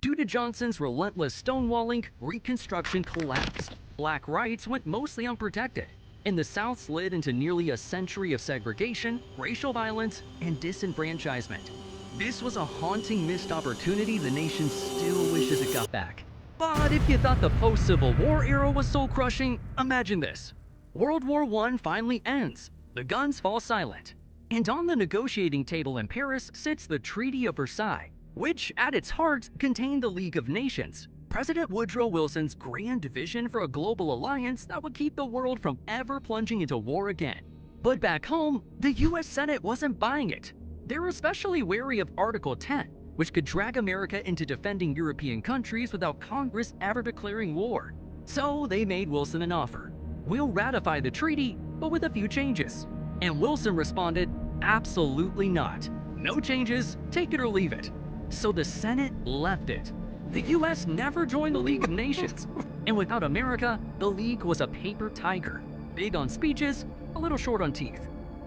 Due to Johnson's relentless stonewalling, Reconstruction collapsed. Black rights went mostly unprotected, and the South slid into nearly a century of segregation, racial violence, and disenfranchisement. This was a haunting missed opportunity the nation still wishes it got back. But if you thought the post-Civil War era was soul-crushing, imagine this. World War I finally ends, the guns fall silent, and on the negotiating table in Paris sits the Treaty of Versailles, which at its heart contained the League of Nations, President Woodrow Wilson's grand vision for a global alliance that would keep the world from ever plunging into war again. But back home, the US Senate wasn't buying it. They were especially wary of Article 10, which could drag America into defending European countries without Congress ever declaring war. So they made Wilson an offer. We'll ratify the treaty, but with a few changes. And Wilson responded, absolutely not. No changes, take it or leave it. So the Senate left it. The US never joined the League of Nations, and without America, the League was a paper tiger, big on speeches, a little short on teeth.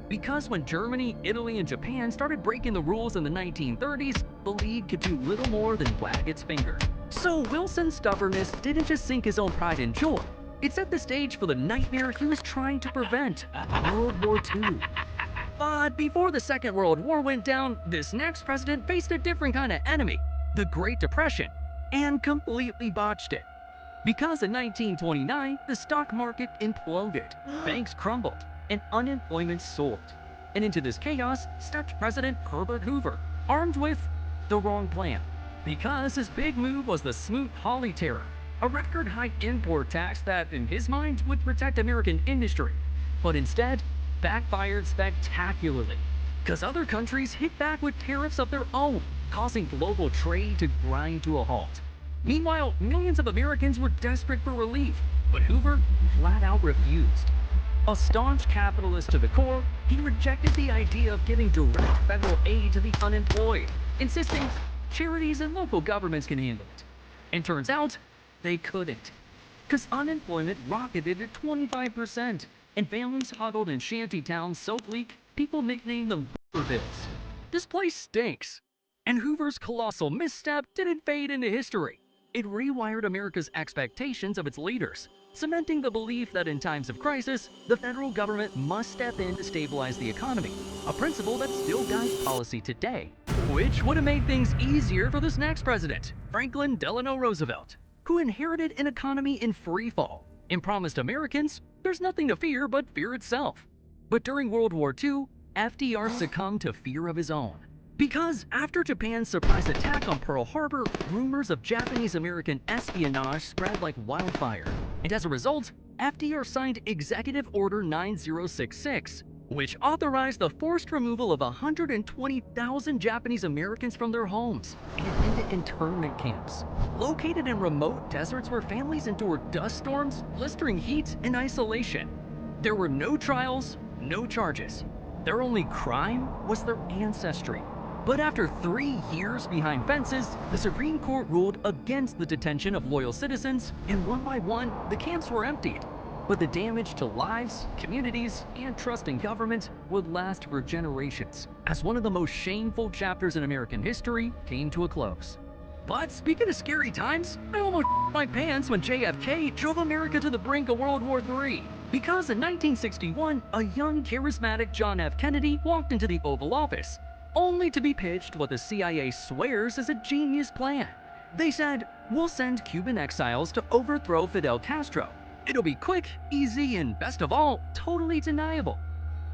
Because when Germany, Italy, and Japan started breaking the rules in the 1930s, the League could do little more than wag its finger. So Wilson's stubbornness didn't just sink his own pride and joy, it set the stage for the nightmare he was trying to prevent, World War II. But before the Second World War went down, this next president faced a different kind of enemy, the Great Depression, and completely botched it. Because in 1929, the stock market imploded, banks crumbled, and unemployment soared. And into this chaos stepped President Herbert Hoover, armed with the wrong plan. Because his big move was the Smoot-Hawley tariff, a record-high import tax that, in his mind, would protect American industry. But instead, backfired spectacularly. Because other countries hit back with tariffs of their own, causing global trade to grind to a halt. Meanwhile, millions of Americans were desperate for relief, but Hoover flat out refused. A staunch capitalist to the core, he rejected the idea of giving direct federal aid to the unemployed, insisting charities and local governments can handle it. And turns out, they couldn't. Because unemployment rocketed at 25%, and families huddled in shanty towns so bleak, people nicknamed them Hoovervilles. This place stinks. And Hoover's colossal misstep didn't fade into history. It rewired America's expectations of its leaders, cementing the belief that in times of crisis, the federal government must step in to stabilize the economy, a principle that still guides policy today, which would have made things easier for this next president, Franklin Delano Roosevelt, who inherited an economy in free fall and promised Americans there's nothing to fear but fear itself. But during World War II, FDR succumbed to fear of his own. Because after Japan's surprise attack on Pearl Harbor, rumors of Japanese-American espionage spread like wildfire. And as a result, FDR signed Executive Order 9066, which authorized the forced removal of 120,000 Japanese Americans from their homes and into internment camps, located in remote deserts where families endured dust storms, blistering heat, and isolation. There were no trials, no charges. Their only crime was their ancestry. But after 3 years behind fences, the Supreme Court ruled against the detention of loyal citizens, and one by one, the camps were emptied. But the damage to lives, communities, and trust in government would last for generations, as one of the most shameful chapters in American history came to a close. But speaking of scary times, I almost my pants when JFK drove America to the brink of World War III. Because in 1961, a young, charismatic John F. Kennedy walked into the Oval Office, only to be pitched what the CIA swears is a genius plan. They said, we'll send Cuban exiles to overthrow Fidel Castro. It'll be quick, easy, and best of all, totally deniable.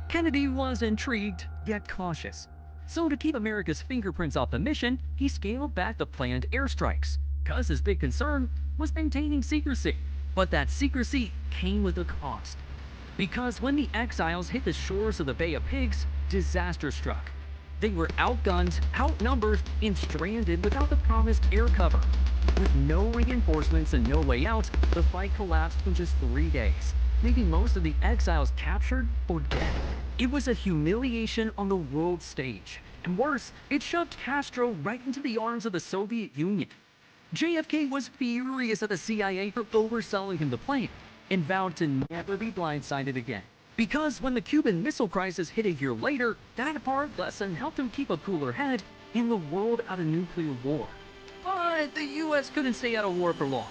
Kennedy was intrigued, yet cautious. So to keep America's fingerprints off the mission, he scaled back the planned airstrikes, cause his big concern was maintaining secrecy. But that secrecy came with a cost. Because when the exiles hit the shores of the Bay of Pigs, disaster struck. They were outgunned, outnumbered, and stranded without the promised air cover. With no reinforcements and no way out, the fight collapsed in just 3 days, leaving most of the exiles captured or dead. It was a humiliation on the world stage. And worse, it shoved Castro right into the arms of the Soviet Union. JFK was furious at the CIA for overselling him the plan, and vowed to never be blindsided again. Because when the Cuban Missile Crisis hit a year later, that hard lesson helped him keep a cooler head and the world out of nuclear war. But the US couldn't stay out of war for long.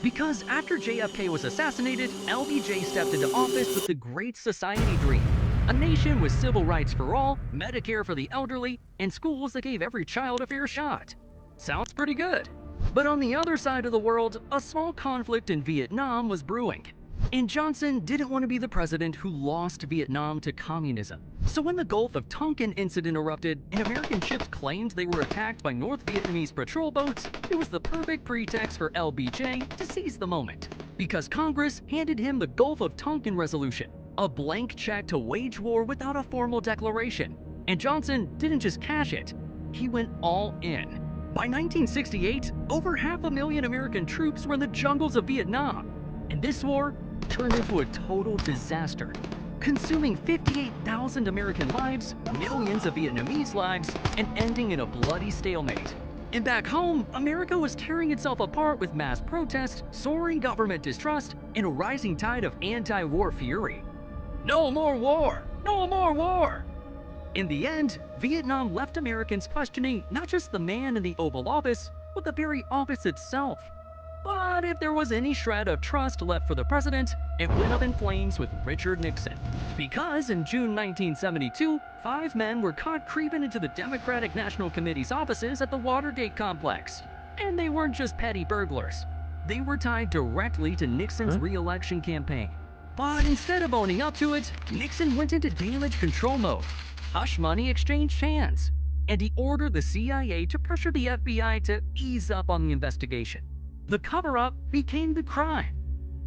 Because after JFK was assassinated, LBJ stepped into office with the Great Society dream. A nation with civil rights for all, Medicare for the elderly, and schools that gave every child a fair shot. Sounds pretty good. But on the other side of the world, a small conflict in Vietnam was brewing. And Johnson didn't want to be the president who lost Vietnam to communism. So when the Gulf of Tonkin incident erupted and American ships claimed they were attacked by North Vietnamese patrol boats, it was the perfect pretext for LBJ to seize the moment. Because Congress handed him the Gulf of Tonkin Resolution, a blank check to wage war without a formal declaration. And Johnson didn't just cash it, he went all in. By 1968, over 500,000 American troops were in the jungles of Vietnam. And this war turned into a total disaster, consuming 58,000 American lives, millions of Vietnamese lives, and ending in a bloody stalemate. And back home, America was tearing itself apart with mass protests, soaring government distrust, and a rising tide of anti-war fury. No more war! No more war! In the end, Vietnam left Americans questioning not just the man in the Oval Office, but the very office itself. But if there was any shred of trust left for the president, it went up in flames with Richard Nixon. Because in June 1972, 5 men were caught creeping into the Democratic National Committee's offices at the Watergate complex. And they weren't just petty burglars. They were tied directly to Nixon's re-election campaign. But instead of owning up to it, Nixon went into damage control mode. Hush money exchanged hands. And he ordered the CIA to pressure the FBI to ease up on the investigation. The cover-up became the crime.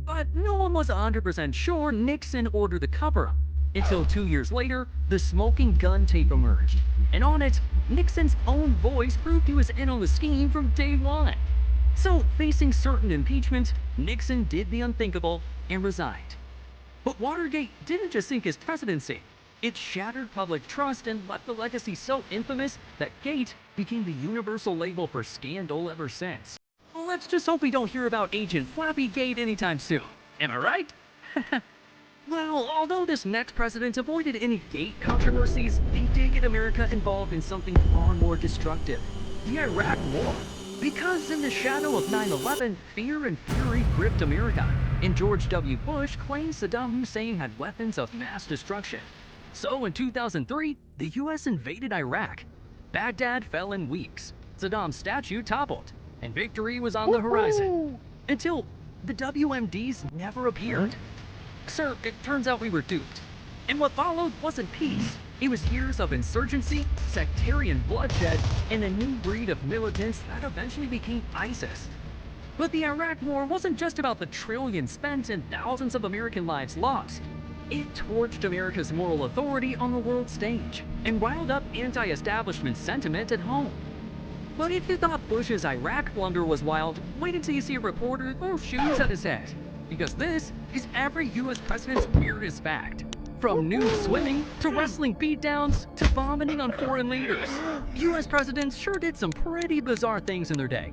But no one was 100% sure Nixon ordered the cover-up, until 2 years later, the smoking gun tape emerged. And on it, Nixon's own voice proved he was in on the scheme from day one. So, facing certain impeachment, Nixon did the unthinkable and resigned. But Watergate didn't just sink his presidency. It shattered public trust and left a legacy so infamous that Gate became the universal label for scandal ever since. Let's just hope we don't hear about Agent Flappygate anytime soon. Am I right? Well, although this next president avoided any Gate controversies, they did get America involved in something far more destructive: the Iraq War. Because in the shadow of 9/11, fear and fury gripped America, and George W. Bush claimed Saddam Hussein had weapons of mass destruction. So in 2003, the US invaded Iraq. Baghdad fell in weeks, Saddam's statue toppled, and victory was on the horizon. Until the WMDs never appeared. Sir, it turns out we were duped. And what followed wasn't peace. It was years of insurgency, sectarian bloodshed, and a new breed of militants that eventually became ISIS. But the Iraq War wasn't just about the trillions spent and thousands of American lives lost. It torched America's moral authority on the world stage and riled up anti-establishment sentiment at home. But if you thought Bush's Iraq blunder was wild, wait until you see a reporter throw shoes at his head. Because this is every US president's weirdest fact. From nude swimming, to wrestling beatdowns, to vomiting on foreign leaders. US presidents sure did some pretty bizarre things in their day.